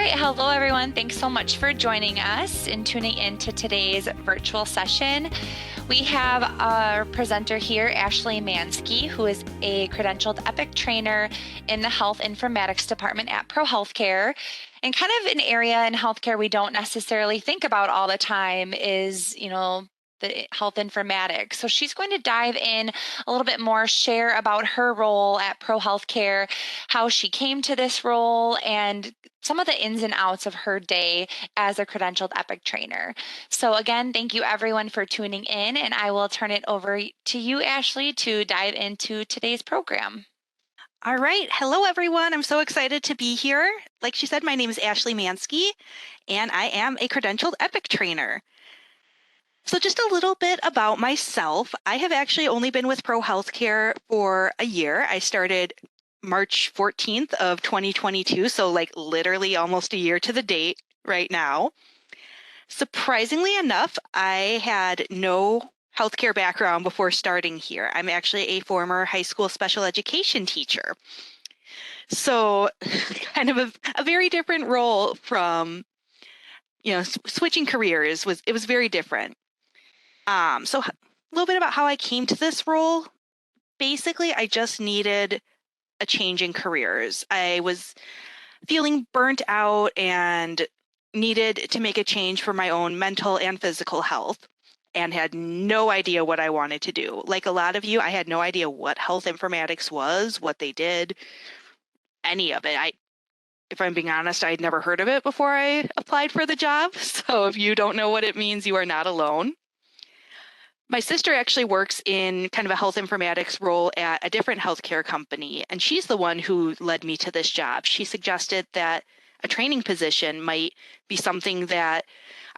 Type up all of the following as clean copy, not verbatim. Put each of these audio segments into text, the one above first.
right, hello everyone. Thanks so much for joining us and tuning in to today's virtual session. We have our presenter here, Ashley Mansky, who is a credentialed EPIC trainer in the Health Informatics Department at ProHealth Care. And kind of an area in healthcare we don't necessarily think about all the time is, the health informatics. So she's going to dive in a little bit more, share about her role at ProHealth Care, how she came to this role, and some of the ins and outs of her day as a credentialed EPIC trainer. So again, thank you everyone for tuning in, and I will turn it over to you, Ashley, to dive into today's program. All right. Hello, everyone. I'm so excited to be here. Like she said, my name is Ashley Mansky, and I am a credentialed EPIC trainer. So just a little bit about myself. I have actually only been with ProHealth Care for a year. I started March 14th of 2022, so like literally almost a year to the date right now. Surprisingly enough, I had no healthcare background before starting here. I'm actually a former high school special education teacher. So kind of a very different role from, switching careers was very different. So a little bit about how I came to this role. Basically, I just needed a change in careers. I was feeling burnt out and needed to make a change for my own mental and physical health and had no idea what I wanted to do. Like a lot of you, I had no idea what health informatics was, what they did, any of it. If I'm being honest, I'd never heard of it before I applied for the job. So if you don't know what it means, you are not alone. My sister actually works in kind of a health informatics role at a different healthcare company, and she's the one who led me to this job. She suggested that a training position might be something that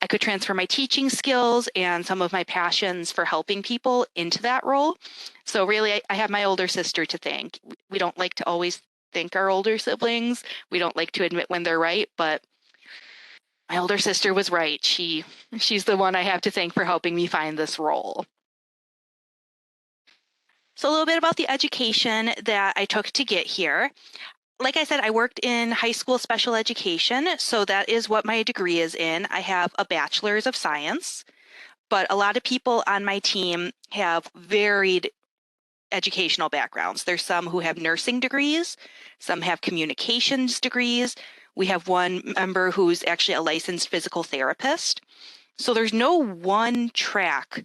I could transfer my teaching skills and some of my passions for helping people into that role. So really, I have my older sister to thank. We don't like to always thank our older siblings. We don't like to admit when they're right, but my older sister was right. She's the one I have to thank for helping me find this role. So a little bit about the education that I took to get here. Like I said, I worked in high school special education, so that is what my degree is in. I have a bachelor's of science, but a lot of people on my team have varied educational backgrounds. There's some who have nursing degrees, some have communications degrees. We have one member who's actually a licensed physical therapist. So there's no one track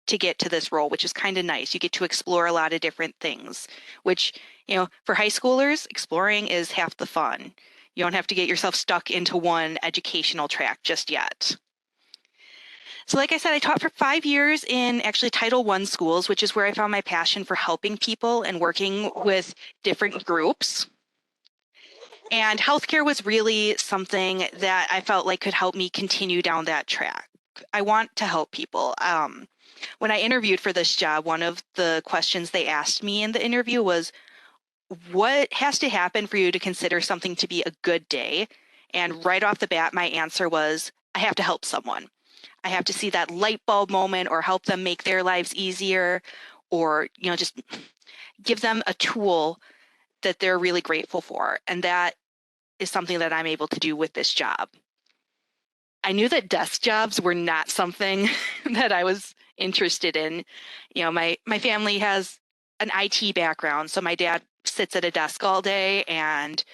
to get to this role, which is kind of nice. You get to explore a lot of different things, which, for high schoolers, exploring is half the fun. You don't have to get yourself stuck into one educational track just yet. So like I said, I taught for 5 years in actually Title I schools, which is where I found my passion for helping people and working with different groups. And healthcare was really something that I felt like could help me continue down that track. I want to help people. When I interviewed for this job, one of the questions they asked me in the interview was, what has to happen for you to consider something to be a good day? And right off the bat, my answer was, I have to help someone. I have to see that light bulb moment or help them make their lives easier or, just give them a tool that they're really grateful for. And that is something that I'm able to do with this job. I knew that desk jobs were not something that I was interested in. My family has an IT background, so my dad sits at a desk all day and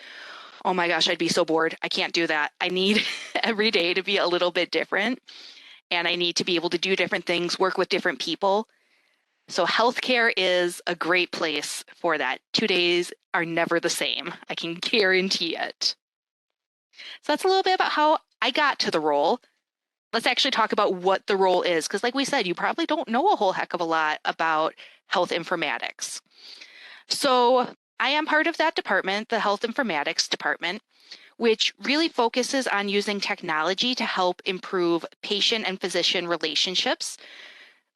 oh my gosh, I'd be so bored. I can't do that. I need every day to be a little bit different, and I need to be able to do different things, work with different people. So healthcare is a great place for that. 2 days are never the same. I can guarantee it. So that's a little bit about how I got to the role. Let's actually talk about what the role is, because like we said, you probably don't know a whole heck of a lot about health informatics. So I am part of that department, the Health Informatics Department, which really focuses on using technology to help improve patient and physician relationships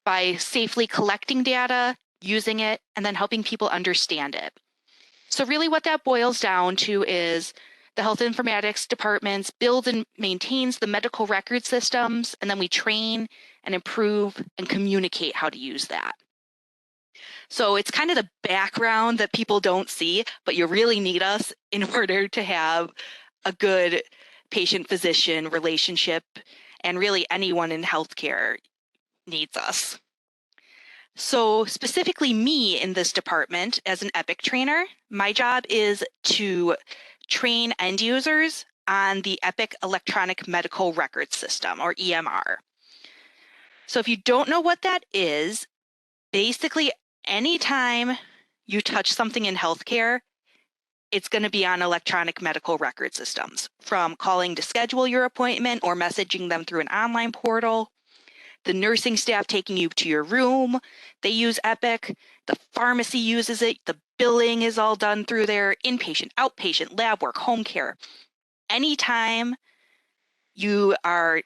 by safely collecting data, using it, and then helping people understand it. So really what that boils down to is the health informatics departments build and maintains the medical record systems, and then we train and improve and communicate how to use that. So it's kind of the background that people don't see, but you really need us in order to have a good patient-physician relationship, and really anyone in healthcare needs us. So specifically me in this department as an Epic trainer, my job is to train end users on the Epic Electronic Medical Records System, or EMR. So if you don't know what that is, basically anytime you touch something in healthcare, it's going to be on electronic medical record systems, from calling to schedule your appointment or messaging them through an online portal. The nursing staff taking you to your room, they use Epic. The pharmacy uses it. The billing is all done through there. Inpatient, outpatient, lab work, home care. Anytime you are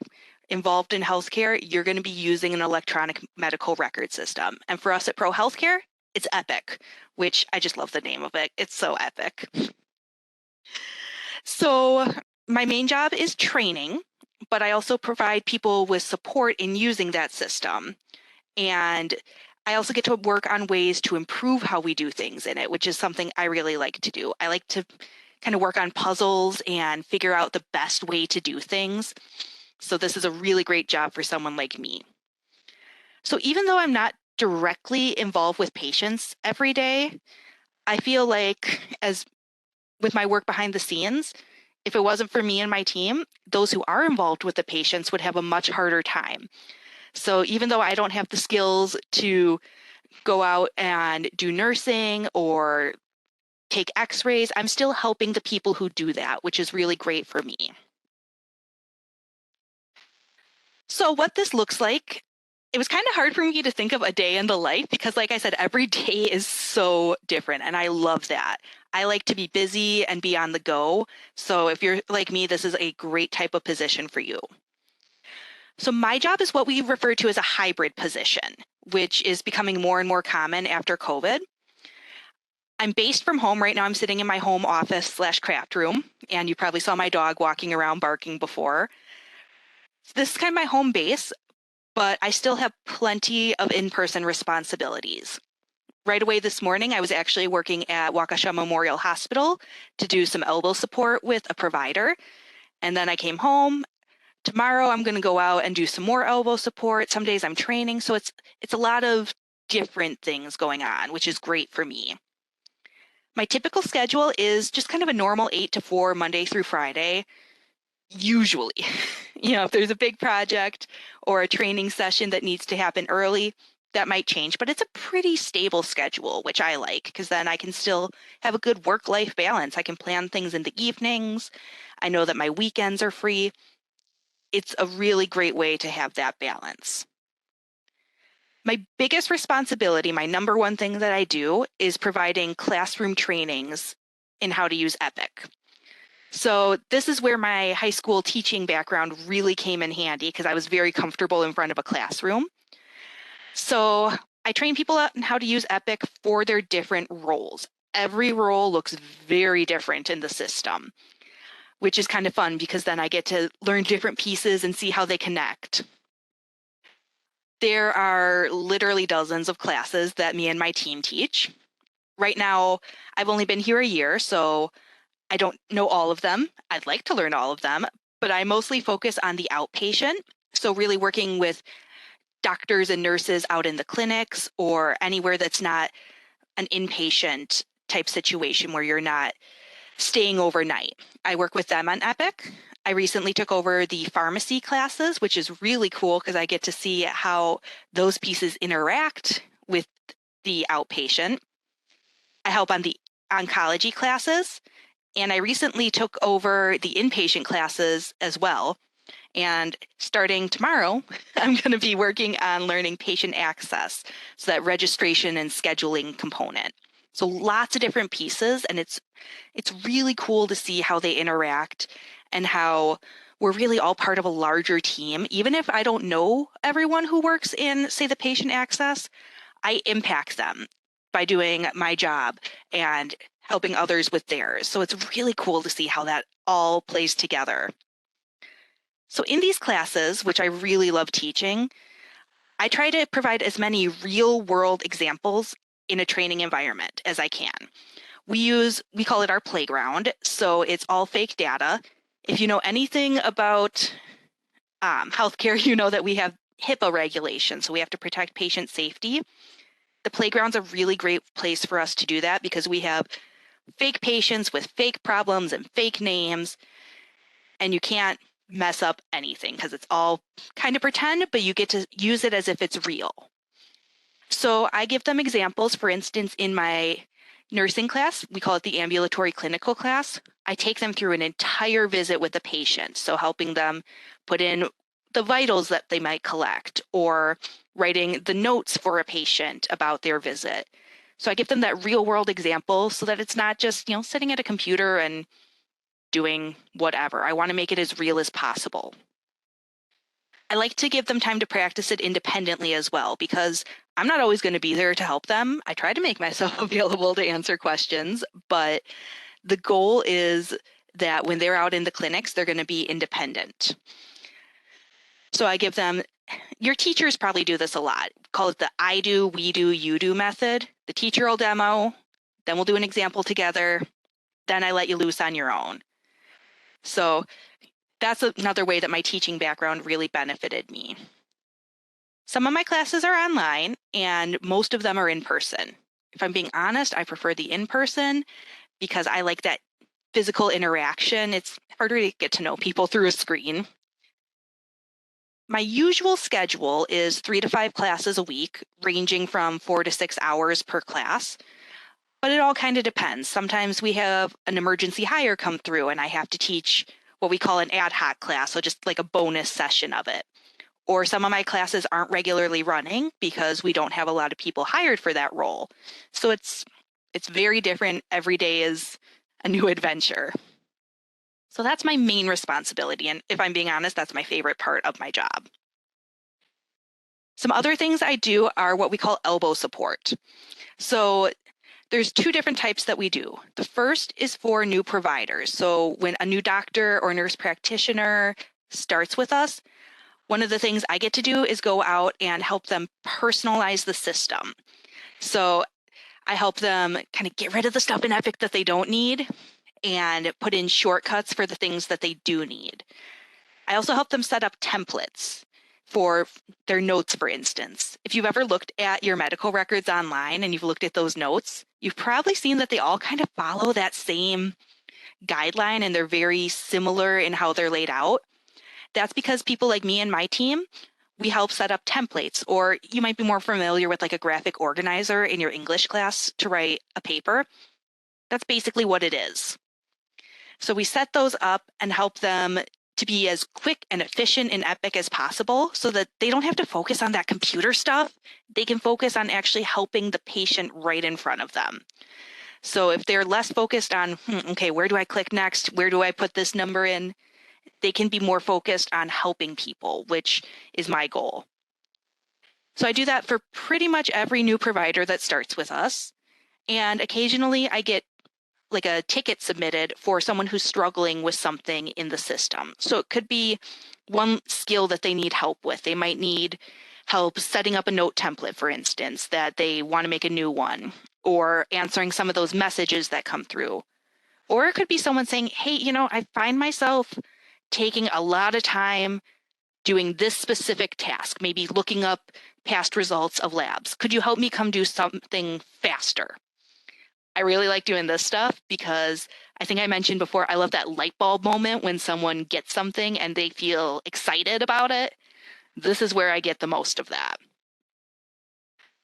involved in healthcare, you're going to be using an electronic medical record system. And for us at ProHealth Care, it's Epic, which I just love the name of it. It's so epic. So my main job is training, but I also provide people with support in using that system. And I also get to work on ways to improve how we do things in it, which is something I really like to do. I like to kind of work on puzzles and figure out the best way to do things. So this is a really great job for someone like me. So even though I'm not directly involved with patients every day, I feel like, as with my work behind the scenes, if it wasn't for me and my team, those who are involved with the patients would have a much harder time. So even though I don't have the skills to go out and do nursing or take x-rays, I'm still helping the people who do that, which is really great for me. So what this looks like, it was kind of hard for me to think of a day in the life because, like I said, every day is so different, and I love that. I like to be busy and be on the go. So if you're like me, this is a great type of position for you. So my job is what we refer to as a hybrid position, which is becoming more and more common after COVID. I'm based from home right now. I'm sitting in my home office/craft room, and you probably saw my dog walking around barking before. This is kind of my home base, but I still have plenty of in-person responsibilities. Right away this morning, I was actually working at Waukesha Memorial Hospital to do some elbow support with a provider. And then I came home. Tomorrow, I'm going to go out and do some more elbow support. Some days I'm training. So it's a lot of different things going on, which is great for me. My typical schedule is just kind of a normal 8 to 4 Monday through Friday. Usually, if there's a big project or a training session that needs to happen early, that might change, but it's a pretty stable schedule, which I like because then I can still have a good work-life balance. I can plan things in the evenings. I know that my weekends are free. It's a really great way to have that balance. My biggest responsibility, my number one thing that I do, is providing classroom trainings in how to use Epic. So this is where my high school teaching background really came in handy because I was very comfortable in front of a classroom. So I train people on how to use Epic for their different roles. Every role looks very different in the system, which is kind of fun because then I get to learn different pieces and see how they connect. There are literally dozens of classes that me and my team teach. Right now, I've only been here a year, so I don't know all of them. I'd like to learn all of them, but I mostly focus on the outpatient. So really working with doctors and nurses out in the clinics or anywhere that's not an inpatient type situation where you're not staying overnight. I work with them on Epic. I recently took over the pharmacy classes, which is really cool because I get to see how those pieces interact with the outpatient. I help on the oncology classes. And I recently took over the inpatient classes as well. And starting tomorrow, I'm going to be working on learning patient access, so that registration and scheduling component. So lots of different pieces, and it's really cool to see how they interact and how we're really all part of a larger team. Even if I don't know everyone who works in, say, the patient access, I impact them by doing my job and helping others with theirs. So it's really cool to see how that all plays together. So in these classes, which I really love teaching, I try to provide as many real-world examples in a training environment as I can. We call it our playground, so it's all fake data. If you know anything about healthcare, you know that we have HIPAA regulations, so we have to protect patient safety. The playground's a really great place for us to do that because we have fake patients with fake problems and fake names, and you can't mess up anything because it's all kind of pretend, but you get to use it as if it's real. So I give them examples. For instance, in my nursing class, we call it the ambulatory clinical class. I take them through an entire visit with the patient. So helping them put in the vitals that they might collect or writing the notes for a patient about their visit. So I give them that real world example so that it's not just, sitting at a computer and doing whatever. I want to make it as real as possible. I like to give them time to practice it independently as well, because I'm not always going to be there to help them. I try to make myself available to answer questions, but the goal is that when they're out in the clinics, they're going to be independent. So I give them, your teachers probably do this a lot. Call it the I do, we do, you do method. The teacher will demo, then we'll do an example together, then I let you loose on your own. So that's another way that my teaching background really benefited me. Some of my classes are online and most of them are in person. If I'm being honest, I prefer the in-person because I like that physical interaction. It's harder to get to know people through a screen. My usual schedule is 3 to 5 classes a week, ranging from 4 to 6 hours per class. But it all kind of depends. Sometimes we have an emergency hire come through and I have to teach what we call an ad hoc class, so just like a bonus session of it. Or some of my classes aren't regularly running because we don't have a lot of people hired for that role. So it's very different. Every day is a new adventure. So that's my main responsibility. And if I'm being honest, that's my favorite part of my job. Some other things I do are what we call elbow support. So there's 2 different types that we do. The first is for new providers. So when a new doctor or nurse practitioner starts with us, one of the things I get to do is go out and help them personalize the system. So I help them kind of get rid of the stuff in Epic that they don't need and put in shortcuts for the things that they do need. I also help them set up templates for their notes, for instance. If you've ever looked at your medical records online and you've looked at those notes, you've probably seen that they all kind of follow that same guideline and they're very similar in how they're laid out. That's because people like me and my team, we help set up templates, or you might be more familiar with like a graphic organizer in your English class to write a paper. That's basically what it is. So we set those up and help them to be as quick and efficient in Epic as possible so that they don't have to focus on that computer stuff. They can focus on actually helping the patient right in front of them. So if they're less focused on, okay, where do I click next? Where do I put this number in? They can be more focused on helping people, which is my goal. So I do that for pretty much every new provider that starts with us. And occasionally I get like a ticket submitted for someone who's struggling with something in the system. So it could be one skill that they need help with. They might need help setting up a note template, for instance, that they want to make a new one, or answering some of those messages that come through. Or it could be someone saying, hey, I find myself taking a lot of time doing this specific task, maybe looking up past results of labs. Could you help me come do something faster? I really like doing this stuff because I think I mentioned before, I love that light bulb moment when someone gets something and they feel excited about it. This is where I get the most of that.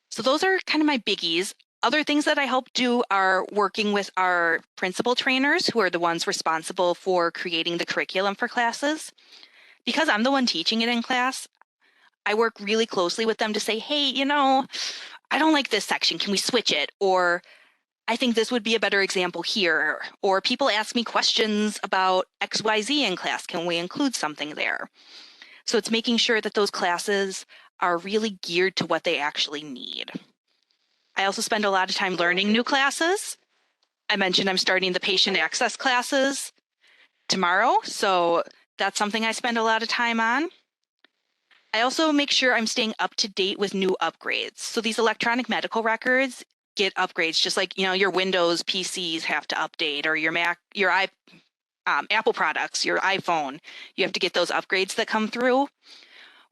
So those are kind of my biggies. Other things that I help do are working with our principal trainers, who are the ones responsible for creating the curriculum for classes. Because I'm the one teaching it in class, I work really closely with them to say, hey, I don't like this section. Can we switch it? Or I think this would be a better example here. Or people ask me questions about XYZ in class. Can we include something there? So it's making sure that those classes are really geared to what they actually need. I also spend a lot of time learning new classes. I mentioned I'm starting the patient access classes tomorrow, so that's something I spend a lot of time on. I also make sure I'm staying up to date with new upgrades. So these electronic medical records get upgrades, just like, your Windows PCs have to update, or your Mac, your Apple products, your iPhone, you have to get those upgrades that come through.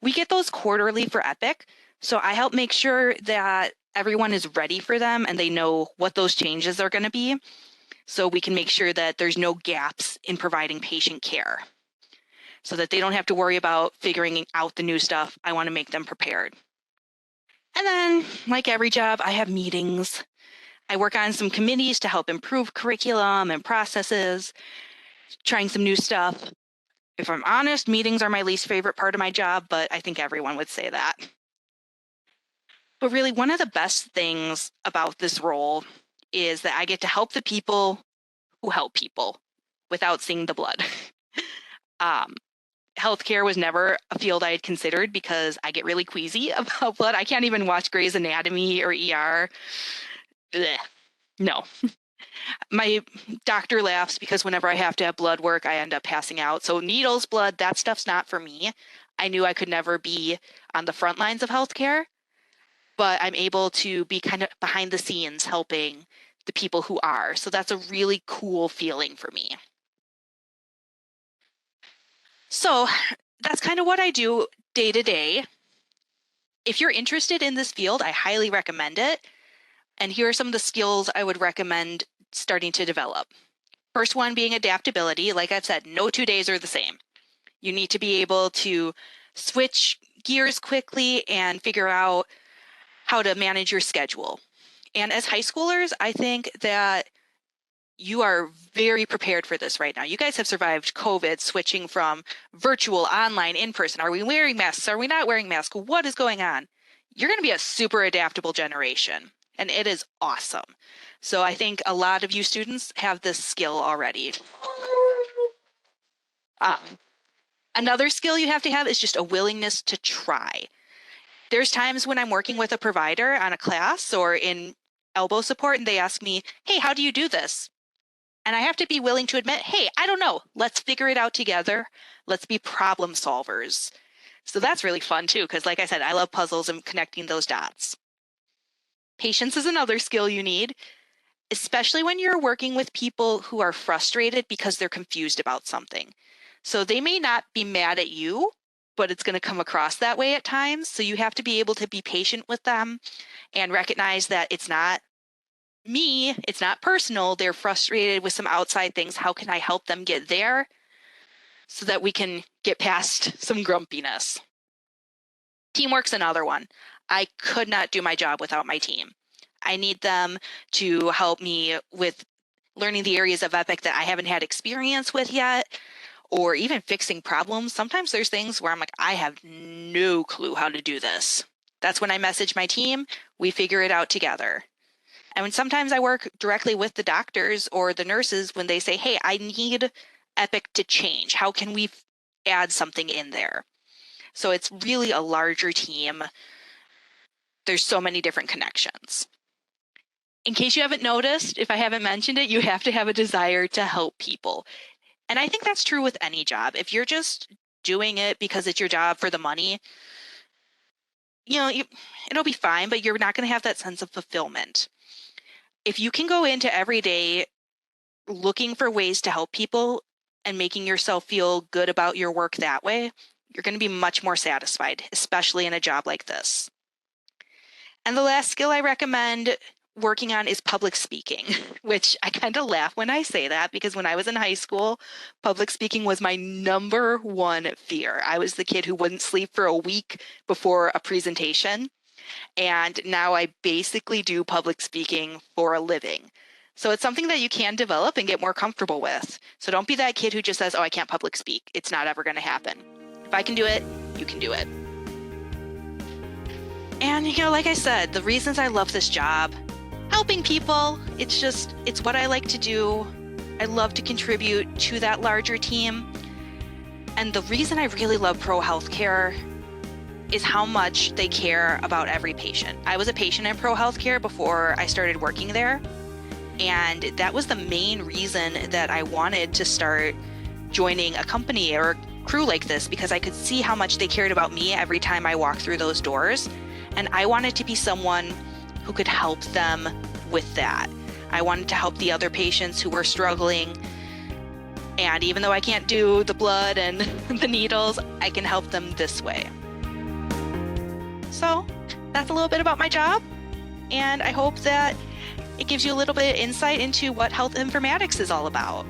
We get those quarterly for Epic. So I help make sure that everyone is ready for them and they know what those changes are going to be. So we can make sure that there's no gaps in providing patient care so that they don't have to worry about figuring out the new stuff. I want to make them prepared. And then, like every job, I have meetings. I work on some committees to help improve curriculum and processes, trying some new stuff. If I'm honest, meetings are my least favorite part of my job, but I think everyone would say that. But really, one of the best things about this role is that I get to help the people who help people without seeing the blood. Healthcare was never a field I had considered because I get really queasy about blood. I can't even watch Grey's Anatomy or ER. Blech. No. My doctor laughs because whenever I have to have blood work, I end up passing out. So needles, blood, that stuff's not for me. I knew I could never be on the front lines of healthcare, but I'm able to be kind of behind the scenes helping the people who are. So that's a really cool feeling for me. So that's kind of what I do day to day. If you're interested in this field, I highly recommend it. And here are some of the skills I would recommend starting to develop. First one being adaptability. Like I've said, no 2 days are the same. You need to be able to switch gears quickly and figure out how to manage your schedule. And as high schoolers, I think that you are very prepared for this right now. You guys have survived COVID, switching from virtual, online, in person. Are we wearing masks? Are we not wearing masks? What is going on? You're going to be a super adaptable generation, and it is awesome. So I think a lot of you students have this skill already. Another skill you have to have is just a willingness to try. There's times when I'm working with a provider on a class or in elbow support, and they ask me, hey, how do you do this? And I have to be willing to admit, hey, I don't know. Let's figure it out together. Let's be problem solvers. So that's really fun too, because like I said, I love puzzles and connecting those dots. Patience is another skill you need, especially when you're working with people who are frustrated because they're confused about something. So they may not be mad at you, but it's going to come across that way at times. So you have to be able to be patient with them and recognize that it's not me, it's not personal. They're frustrated with some outside things. How can I help them get there so that we can get past some grumpiness? Teamwork's another one. I could not do my job without my team. I need them to help me with learning the areas of Epic that I haven't had experience with yet, or even fixing problems. Sometimes there's things where I'm like, I have no clue how to do this. That's when I message my team. We figure it out together. And sometimes I work directly with the doctors or the nurses when they say, hey, I need Epic to change. How can we add something in there? So it's really a larger team. There's so many different connections. In case you haven't noticed, if I haven't mentioned it, you have to have a desire to help people. And I think that's true with any job. If you're just doing it because it's your job for the money, it'll be fine, but you're not going to have that sense of fulfillment. If you can go into every day looking for ways to help people and making yourself feel good about your work that way, you're going to be much more satisfied, especially in a job like this. And the last skill I recommend working on is public speaking, which I kind of laugh when I say that because when I was in high school, public speaking was my number one fear. I was the kid who wouldn't sleep for a week before a presentation. And now I basically do public speaking for a living. So it's something that you can develop and get more comfortable with. So don't be that kid who just says, oh, I can't public speak. It's not ever going to happen. If I can do it, you can do it. And, like I said, the reasons I love this job, helping people, it's what I like to do. I love to contribute to that larger team. And the reason I really love ProHealth Care is how much they care about every patient. I was a patient in ProHealth Care before I started working there. And that was the main reason that I wanted to start joining a company or a crew like this, because I could see how much they cared about me every time I walked through those doors. And I wanted to be someone who could help them with that. I wanted to help the other patients who were struggling And even though I can't do the blood and the needles, I can help them this way. So that's a little bit about my job. And I hope that it gives you a little bit of insight into what health informatics is all about.